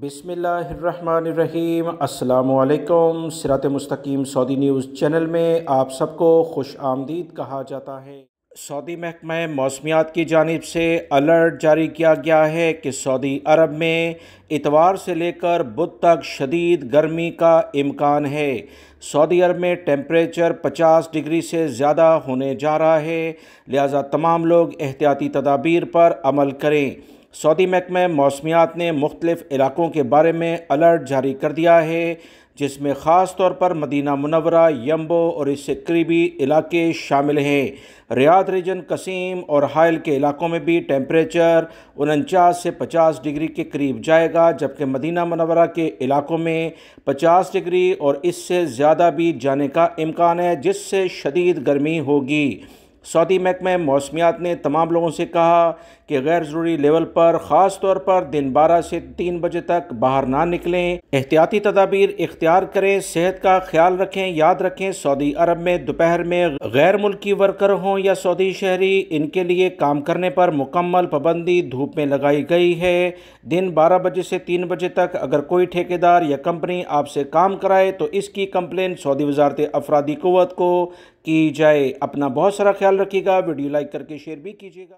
बिस्मिल्लाहिर्रहमानिर्रहीम। अस्सलामुअलैकुम। सिरात मुस्तकीम सऊदी न्यूज़ चैनल में आप सबको खुश आमदीद कहा जाता है। सऊदी महकमा मौसमियात की जानिब से अलर्ट जारी किया गया है कि सऊदी अरब में इतवार से लेकर बुध तक शदीद गर्मी का इम्कान है। सऊदी अरब में टेम्परेचर 50 डिग्री से ज़्यादा होने जा रहा है, लिहाजा तमाम लोग एहतियाती तदाबीर पर अमल करें। सऊदी महकमा मौसमियात ने मुख्तलिफ़ इलाकों के बारे में अलर्ट जारी कर दिया है, जिसमें ख़ास तौर पर मदीना मुनव्वरा, यम्बो और इससे करीबी इलाके शामिल हैं। रियाद रीजन, कसीम और हाइल के इलाकों में भी टेम्परेचर 49 से 50 डिग्री के करीब जाएगा, जबकि मदीना मुनव्वरा के इलाकों में 50 डिग्री और इससे ज़्यादा भी जाने का इम्कान है, जिससे शदीद गर्मी होगी। सऊदी महकमा मौसमियात ने तमाम लोगों से कहा कि गैर ज़रूरी लेवल पर ख़ास तौर पर दिन 12 से 3 बजे तक बाहर ना निकलें, एहतियाती तदाबीर इख्तियार करें, सेहत का ख्याल रखें। याद रखें, सऊदी अरब में दोपहर में गैर मुल्की वर्कर हों या सऊदी शहरी, इनके लिए काम करने पर मुकम्मल पाबंदी धूप में लगाई गई है। दिन 12 बजे से 3 बजे तक अगर कोई ठेकेदार या कंपनी आपसे काम कराए तो इसकी कंप्लेंट सऊदी वज़ारत अफरादी क़ुव्वत को की जाए। अपना बहुत सारा ख्याल रखिएगा। वीडियो लाइक करके शेयर भी कीजिएगा।